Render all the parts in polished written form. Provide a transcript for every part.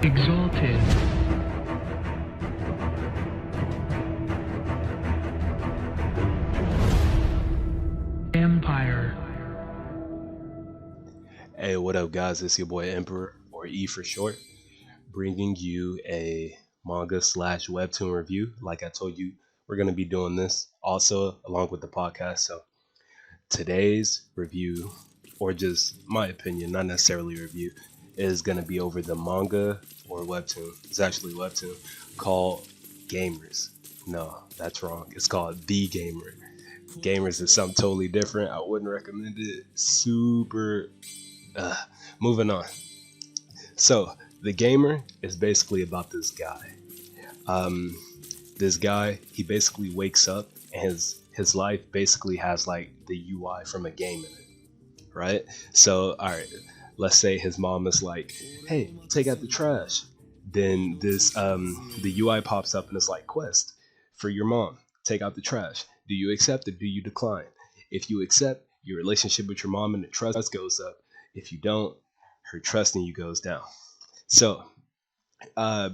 Exalted. Empire. Hey, what up, guys? It's your boy Emperor, or E for short, bringing you a manga slash webtoon review. Like I told you, we're going to be doing this also along with the podcast. So today's review, or just my opinion, not necessarily review, is going to be over the manga or webtoon. It's actually a webtoon called Gamers. No, that's wrong. It's called The Gamer. Gamers is something totally different. I wouldn't recommend it. Super. Moving on. So, The Gamer is basically about this guy. This guy, he basically wakes up and his life basically has like the UI from a game in it, right? So, all right, let's say his mom is like, "Hey, take out the trash." Then the UI pops up and it's like, "Quest for your mom. Take out the trash. Do you accept it? Do you decline? If you accept, your relationship with your mom and the trust goes up. If you don't, her trust in you goes down." So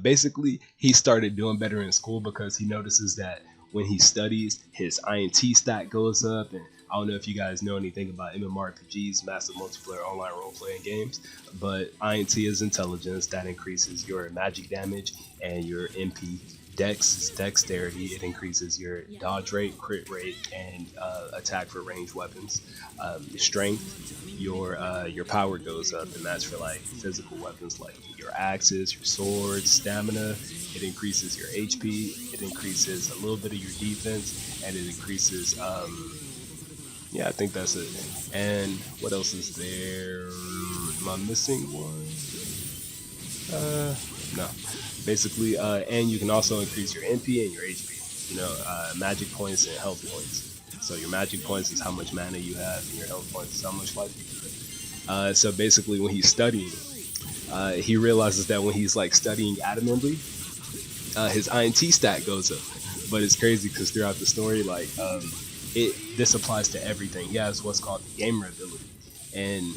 basically, he started doing better in school because he notices that when he studies, his INT stat goes up. And I don't know if you guys know anything about MMORPGs, massive multiplayer online role playing games, but INT is intelligence that increases your magic damage, and your MP Dex is dexterity. It increases your dodge rate, crit rate, and attack for ranged weapons. Strength, your power goes up, and that's for like physical weapons like your axes, your swords. Stamina, it increases your HP. It increases a little bit of your defense, and it increases. Yeah, I think that's it. And what else is there? Am I missing one? No. Basically, and you can also increase your MP and your HP. Magic points and health points. So your magic points is how much mana you have, and your health points is how much life you have. So basically, when he's studying, he realizes that when he's like studying adamantly, his INT stat goes up. But it's crazy because throughout the story, like this applies to everything. He has what's called the gamer ability, and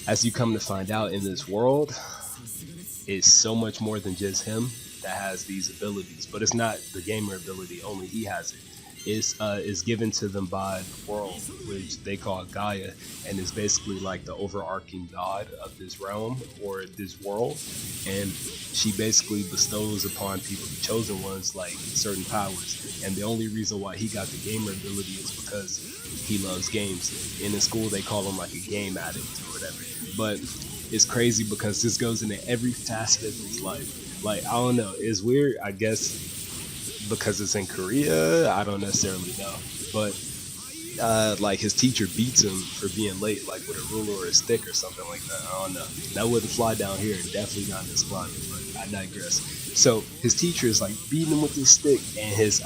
as you come to find out in this world, it's so much more than just him that has these abilities. But it's not the gamer ability, only he has it. It's given to them by the world, which they call Gaia, and is basically like the overarching god of this realm or this world. And she basically bestows upon people, the chosen ones, like certain powers. And the only reason why he got the gamer ability is because he loves games. And in school they call him like a game addict or whatever. But it's crazy because this goes into every facet of his life. Like, I don't know, it's weird, I guess, because it's in Korea. I don't necessarily know, but like his teacher beats him for being late, like with a ruler or a stick or something like that. I don't know. That wouldn't fly down here, definitely not in this climate. But I digress. So his teacher is like beating him with his stick, and his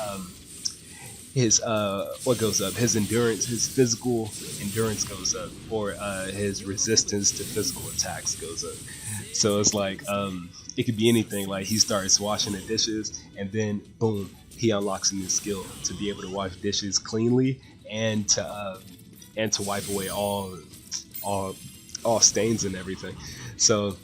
what goes up? His endurance, his physical endurance goes up, or his resistance to physical attacks goes up. So it's like it could be anything. Like he starts washing the dishes, and then boom, he unlocks a new skill to be able to wash dishes cleanly and to wipe away all stains and everything. So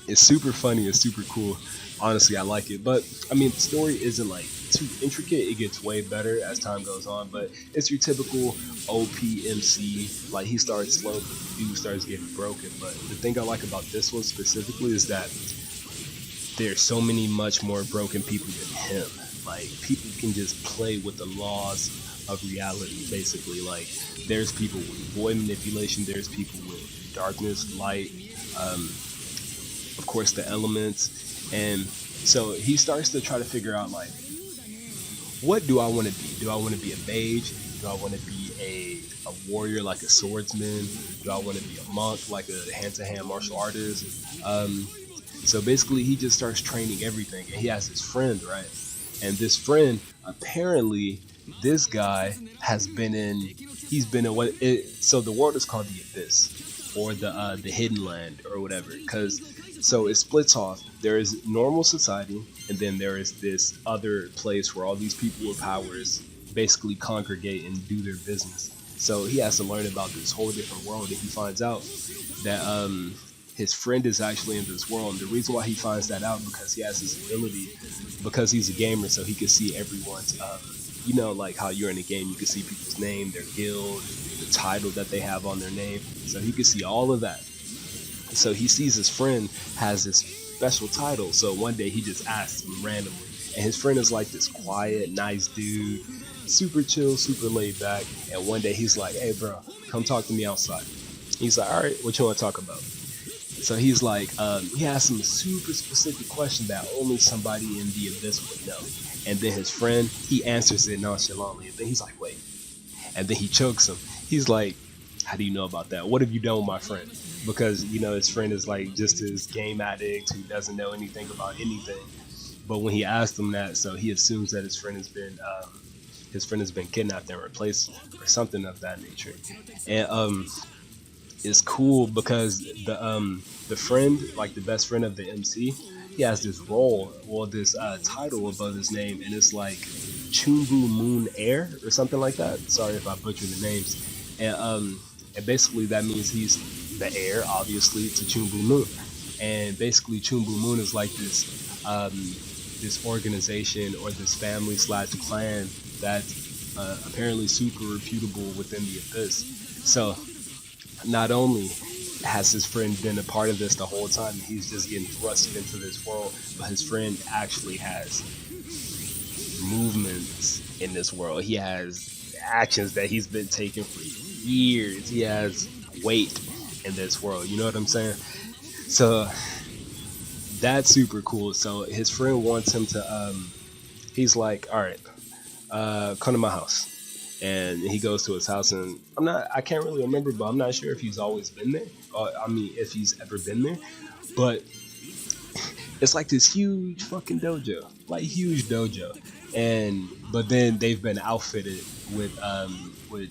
it's super funny. It's super cool. Honestly, I like it. But I mean, the story isn't like too intricate. It gets way better as time goes on. But it's your typical OPMC. Like he starts slow, but the dude starts getting broken. But the thing I like about this one specifically is that there's so many much more broken people than him. Like people can just play with the laws of reality, basically. Like there's people with void manipulation. There's people with darkness, light. Of course, the elements. And so he starts to try to figure out, like, what do I want to be? Do I want to be a mage? Do I want to be a warrior, like a swordsman? Do I want to be a monk, like a hand-to-hand martial artist? So basically, he just starts training everything. And he has his friend, right? And this friend, apparently, this guy has been in. He's been in what? So the world is called the Abyss, or the Hidden Land, or whatever. So it splits off. There is normal society, and then there is this other place where all these people with powers basically congregate and do their business. So he has to learn about this whole different world, and he finds out that his friend is actually in this world. And the reason why he finds that out, because he has this ability, because he's a gamer, so he can see everyone's, you know, like how you're in a game, you can see people's name, their guild, the title that they have on their name. So he can see all of that. So he sees his friend has this special title. So one day he just asks him randomly. And his friend is like this quiet, nice dude, super chill, super laid back. And one day he's like, hey, bro, come talk to me outside. He's like, all right, what you want to talk about? So he's like, he asks him a super specific question that only somebody in the abyss would know. And then his friend, he answers it nonchalantly. And then he's like, wait. And then he chokes him. He's like, how do you know about that? What have you done with my friend? Because, you know, his friend is like just this game addict who doesn't know anything about anything. But when he asked him that, so he assumes that his friend has been kidnapped and replaced or something of that nature. And it's cool because the friend, like the best friend of the MC, he has this role, well, this title above his name, and it's like Chumbu Moon Air or something like that. Sorry if I butchered the names. And basically that means he's the heir, obviously, to Chumbu Moon. And basically Chumbu Moon is like this organization or this family slash clan that's apparently super reputable within the abyss. So not only has his friend been a part of this the whole time, he's just getting thrusted into this world, but his friend actually has movements in this world. He has actions that he's been taking for years. He has weight in this world. You know what I'm saying? So that's super cool. So his friend wants him to, he's like, all right, come to my house. And he goes to his house, and I can't really remember, but I'm not sure if he's always been there. I mean, if he's ever been there. But it's like this huge fucking dojo, like huge dojo. But then they've been outfitted with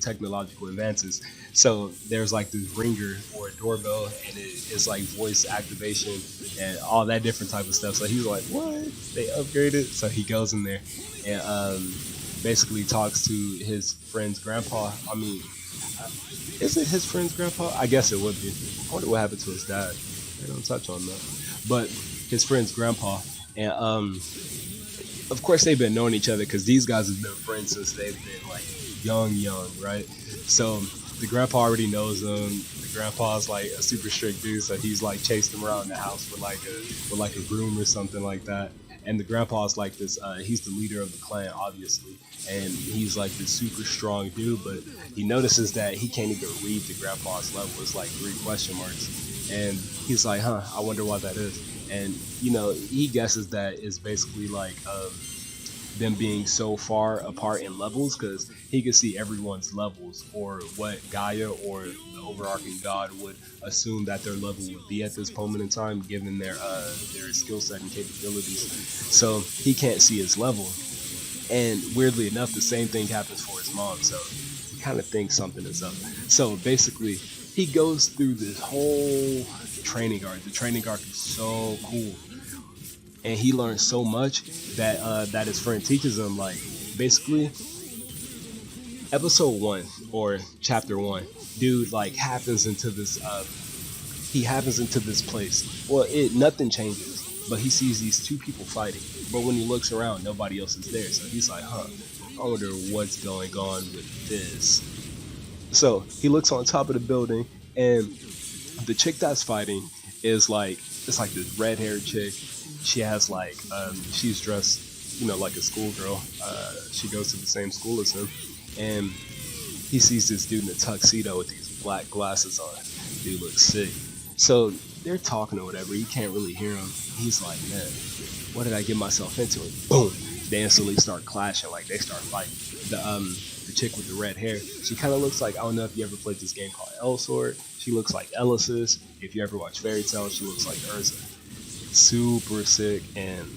technological advances. So there's like this ringer or a doorbell, and it's like voice activation and all that different type of stuff. So he's like, what? They upgraded? So he goes in there and basically talks to his friend's grandpa. I mean, is it his friend's grandpa? I guess it would be. I wonder what happened to his dad. They don't touch on that. But his friend's grandpa. And of course they've been knowing each other because these guys have been friends since they've been like young, right? So the grandpa already knows them. The grandpa's like a super strict dude, so he's like chased him around the house with like a broom or something like that. And the grandpa's like this, he's the leader of the clan, obviously. And he's like this super strong dude, but he notices that he can't even read the grandpa's level. It's like 3 question marks. And he's like, I wonder why that is. And, you know, he guesses that it's basically like them being so far apart in levels, because he could see everyone's levels, or what Gaia or the overarching god would assume that their level would be at this moment in time, given their skill set and capabilities. So he can't see his level. And weirdly enough, the same thing happens for his mom. So he kind of thinks something is up. So basically, he goes through this whole training arc. The training arc is so cool. And he learns so much that that his friend teaches him. Like, basically, episode 1 or chapter 1, dude like happens into this he happens into this place. Well, nothing changes, but he sees these 2 people fighting. But when he looks around, nobody else is there. So he's like, I wonder what's going on with this. So he looks on top of the building, and the chick that's fighting is like, it's like this red-haired chick. She has like, she's dressed, you know, like a schoolgirl. She goes to the same school as him, and he sees this dude in a tuxedo with these black glasses on. Dude looks sick. So they're talking or whatever. He can't really hear him. He's like, man, what did I get myself into? And boom, they instantly start clashing. Like, they start fighting. The chick with the red hair, she kind of looks like, I don't know if you ever played this game called Elsword. She looks like Ellis's. If you ever watch Fairy Tail, she looks like Urza. Super sick. And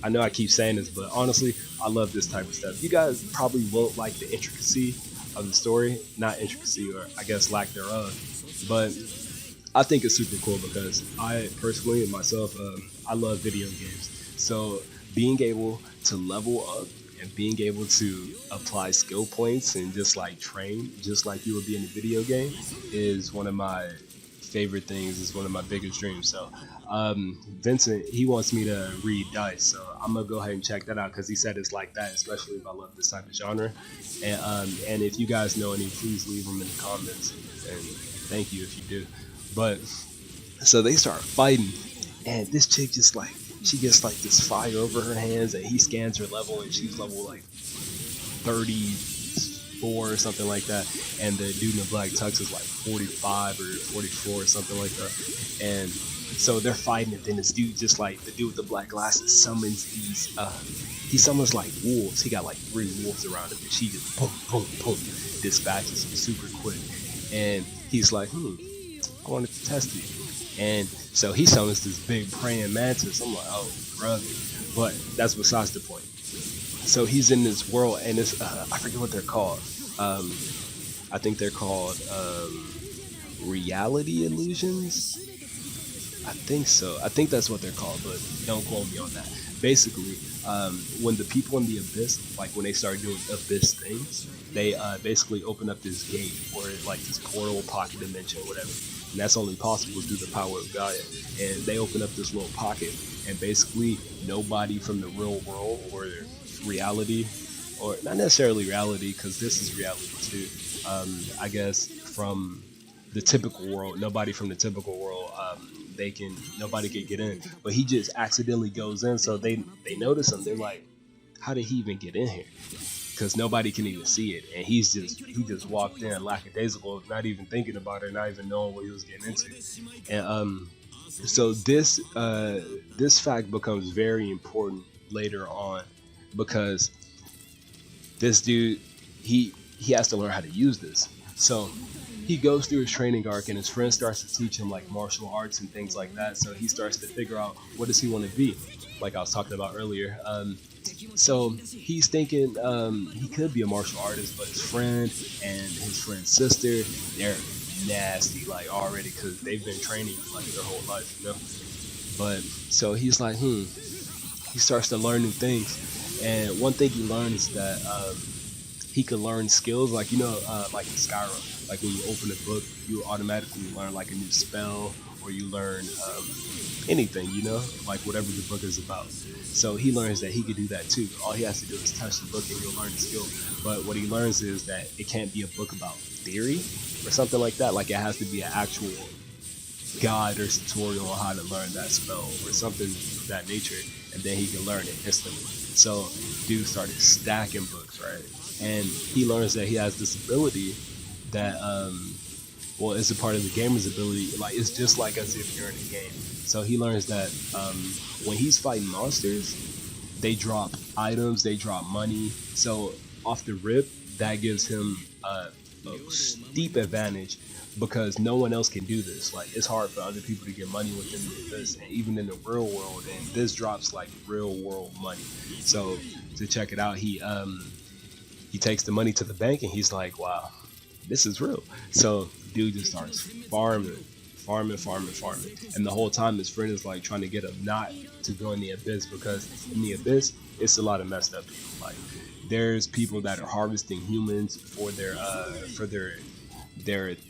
I know I keep saying this, but honestly, I love this type of stuff. You guys probably won't like the intricacy of the story. Not intricacy, or I guess lack thereof. But I think it's super cool because I personally and myself, I love video games. So being able to level up and being able to apply skill points and just like train just like you would be in a video game is one of my favorite things. It's one of my biggest dreams. So Vincent, he wants me to read Dice, so I'm gonna go ahead and check that out because he said it's like that, especially if I love this type of genre. And if you guys know any, please leave them in the comments. And thank you if you do. But so they start fighting, and this chick just like she gets like this fire over her hands, and he scans her level, and she's level like 34 or something like that, and the dude in the black tux is like 45 or 44 or something like that. And so they're fighting, and then this dude just like the dude with the black glasses summons these he summons like wolves. He got like 3 wolves around him, and she just boom boom boom dispatches him super quick. And he's like, I wanted to test you. And so he summons this big praying mantis. I'm like, oh brother. But that's besides the point. So he's in this world, and it's I forget what they're called. I think they're called reality illusions. I think so. I think that's what they're called, but don't quote me on that. Basically, when the people in the abyss, like when they start doing abyss things, they basically open up this gate or like this portal, pocket dimension, whatever. And that's only possible through the power of Gaia. And they open up this little pocket, and basically nobody from the real world or reality, or not necessarily reality, because this is reality too. I guess from the typical world, nobody from the typical world, nobody can get in. But he just accidentally goes in, so they notice him. They're like, how did he even get in here? Because nobody can even see it, and he just walked in lackadaisical, not even thinking about it, not even knowing what he was getting into. And so this fact becomes very important later on, because this dude he has to learn how to use this. So he goes through his training arc, and his friend starts to teach him like martial arts and things like that. So he starts to figure out, what does he want to be, like I was talking about earlier. So he's thinking he could be a martial artist, but his friend and his friend's sister, they're nasty like already, because they've been training like their whole life, you know. But so he's like, he starts to learn new things, and one thing he learns is that he can learn skills, like, you know, like in Skyrim, like when you open a book, you automatically learn like a new spell, or you learn anything, you know, like whatever the book is about. So he learns that he could do that too. All he has to do is touch the book, and he'll learn the skill. But what he learns is that it can't be a book about theory or something like that. Like it has to be an actual guide or tutorial on how to learn that spell or something of that nature, and then he can learn it instantly. So dude started stacking books, right? And he learns that he has this ability that well, it's a part of the gamer's ability. Like, it's just like as if you're in a game. So he learns that when he's fighting monsters, they drop items, they drop money. So off the rip, that gives him a steep advantage, because no one else can do this. Like, it's hard for other people to get money within this, and even in the real world. And this drops like real world money. So to check it out, he takes the money to the bank, and he's like, wow, this is real. So dude just starts farming. And the whole time his friend is like trying to get him not to go in the abyss, because in the abyss it's a lot of messed up people. Like, there's people that are harvesting humans for their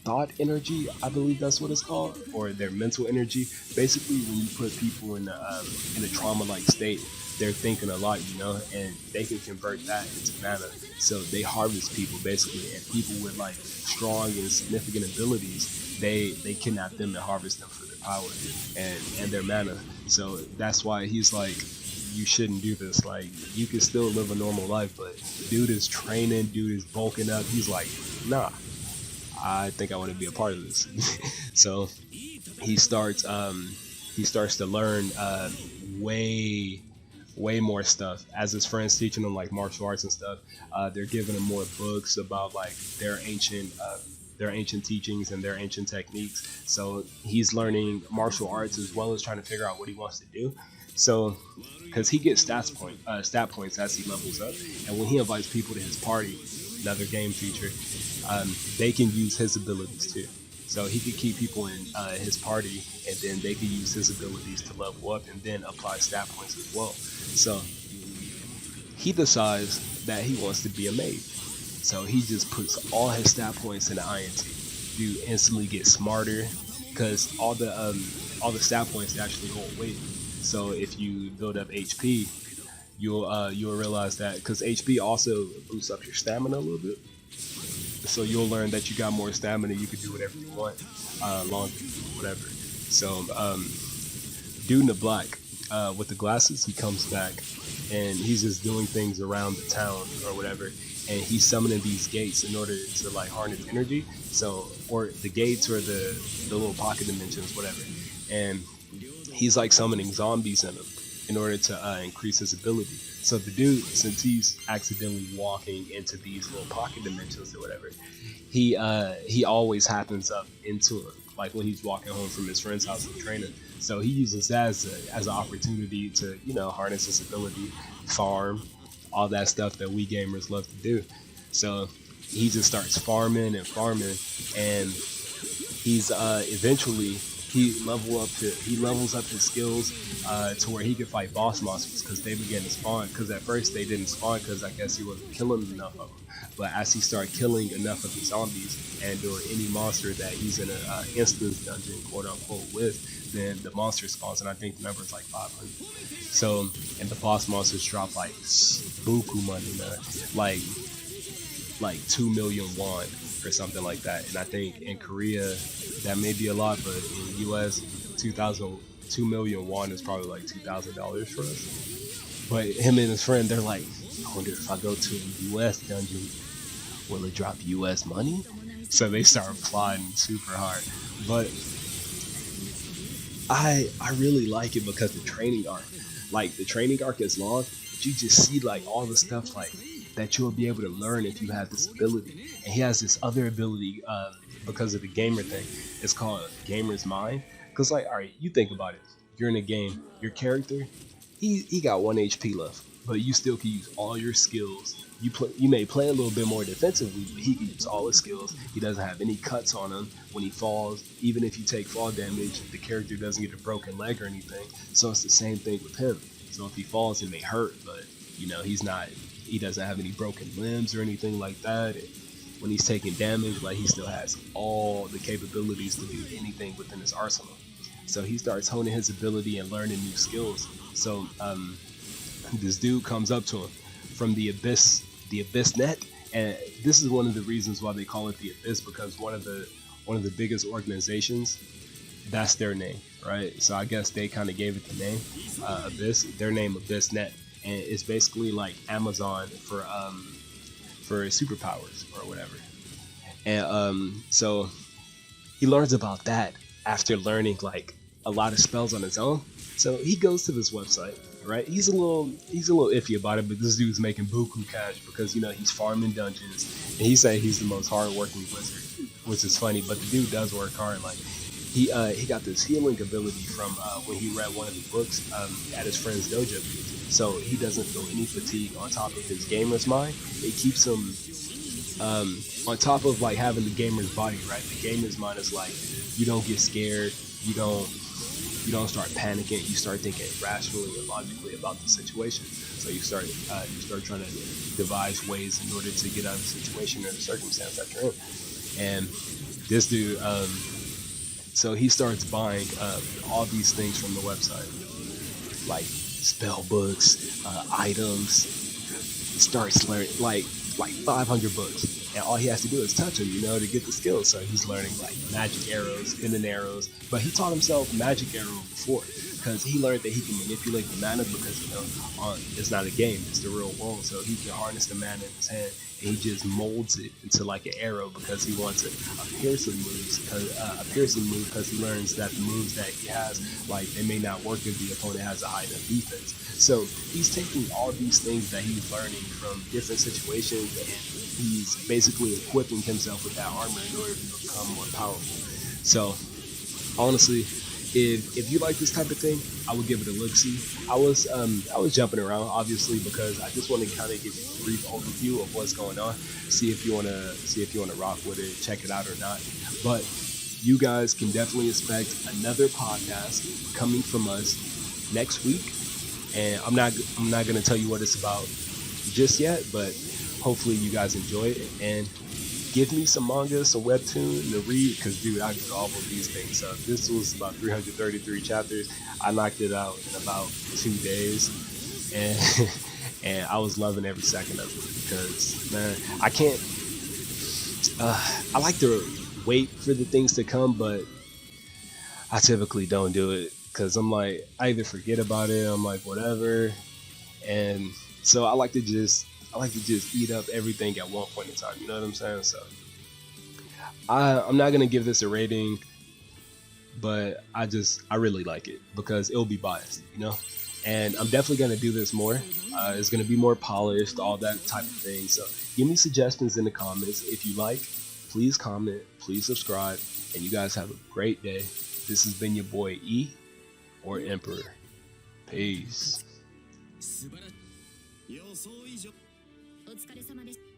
thought energy, I believe that's what it's called, or their mental energy. Basically, when you put people in a trauma-like state, they're thinking a lot, you know, and they can convert that into mana. So they harvest people basically, and people with like strong and significant abilities, they kidnap them and harvest them for their power and their mana. So that's why he's like, you shouldn't do this. Like, you can still live a normal life, but dude is training, dude is bulking up. He's like, nah, I think I want to be a part of this. So he starts to learn way more stuff as his friends teaching him like martial arts and stuff. They're giving him more books about like their ancient teachings and their ancient techniques. So he's learning martial arts as well as trying to figure out what he wants to do. So, because he gets stat points as he levels up, and when he invites people to his party, another game feature, they can use his abilities too. So he could keep people in his party, and then they could use his abilities to level up and then apply stat points as well. So he decides that he wants to be a maid. So he just puts all his stat points in the INT. Dude instantly gets smarter, because all the stat points actually hold weight. So if you build up HP, you'll realize that because HP also boosts up your stamina a little bit. So you'll learn that you got more stamina, you can do whatever you want, longer, whatever. So dude in the black with the glasses, he comes back and he's just doing things around the town or whatever, and he's summoning these gates in order to like harness energy. So, or the gates or the little pocket dimensions, whatever, and he's like summoning zombies in them in order to increase his ability. So the dude, since he's accidentally walking into these little pocket dimensions or whatever, he always happens up into it, like when he's walking home from his friend's house and training. So he uses that as an opportunity to, you know, harness his ability, farm, all that stuff that we gamers love to do. So he just starts farming and farming, and he's eventually he levels up his skills to where he can fight boss monsters because they begin to spawn. Because at first they didn't spawn because I guess he wasn't killing enough of them. But as he started killing enough of the zombies and or any monster that he's in an instance dungeon, quote unquote, with, then the monster spawns, and I think the number is like 500. So, and the boss monsters drop like buku money, man, like 2 million won or something like that. And I think in Korea that may be a lot, but in the US, 2 million won is probably like $2,000 for us. But him and his friend, they're like, I wonder if I go to a US dungeon, will it drop US money? So they start plotting super hard. But I really like it because the training arc is long, but you just see like all the stuff like that you'll be able to learn if you have this ability. And he has this other ability because of the gamer thing. It's called Gamer's Mind. Because like, all right, you think about it. You're in a game. Your character, he got 1 HP left, but you still can use all your skills. You may play a little bit more defensively, but he can use all his skills. He doesn't have any cuts on him when he falls. Even if you take fall damage, the character doesn't get a broken leg or anything. So it's the same thing with him. So if he falls, it may hurt, but you know, he doesn't have any broken limbs or anything like that. And when he's taking damage, like, he still has all the capabilities to do anything within his arsenal. So he starts honing his ability and learning new skills. So this dude comes up to him from the abyss net, and this is one of the reasons why they call it the abyss, because one of the biggest organizations, that's their name, right? So I guess they kind of gave it the name Abyss, their name Abyss Net, and it's basically like Amazon for superpowers or whatever. And so he learns about that after learning like a lot of spells on his own. So he goes to this website, right? He's a little iffy about it, but this dude's making buku cash because, you know, he's farming dungeons, and he said he's the most hardworking wizard, which is funny. But the dude does work hard. Like, he got this healing ability from when he read one of the books at his friend's dojo. So he doesn't feel any fatigue on top of his gamer's mind. It keeps him on top of like having the gamer's body, right? The gamer's mind is like, you don't get scared, you don't start panicking, you start thinking rationally and logically about the situation. So you start trying to devise ways in order to get out of the situation or the circumstance that you're in. And this dude, so he starts buying all these things from the website, like spell books, items. He starts learning like 500 books, and all he has to do is touch them, you know, to get the skills. So he's learning like magic arrows, spinning arrows, but he taught himself magic arrow before because he learned that he can manipulate the mana because, you know, it's not a game, it's the real world. So he can harness the mana in his hand, and he just molds it into like an arrow because he wants a piercing move because he learns that the moves that he has, like, they may not work if the opponent has a high enough defense. So he's taking all these things that he's learning from different situations, and he's basically equipping himself with that armor in order to become more powerful. So honestly, if you like this type of thing, I would give it a look-see. I was jumping around obviously because I just want to kind of give you a brief overview of what's going on, see if you wanna rock with it, check it out or not. But you guys can definitely expect another podcast coming from us next week, and I'm not gonna tell you what it's about just yet, but hopefully you guys enjoy it, and give me some manga, some webtoon to read, because dude, I gobbled these things up. This was about 333 chapters. I knocked it out in about 2 days, and and I was loving every second of it because man, I can't. I like to wait for the things to come, but I typically don't do it because I'm like I either forget about it, I'm like whatever, and so I like to just eat up everything at one point in time. You know what I'm saying? So I'm not gonna give this a rating, but I really like it because it'll be biased, you know. And I'm definitely gonna do this more. It's gonna be more polished, all that type of thing. So give me suggestions in the comments if you like. Please comment, please subscribe, and you guys have a great day. This has been your boy E or Emperor. Peace. お疲れ様です。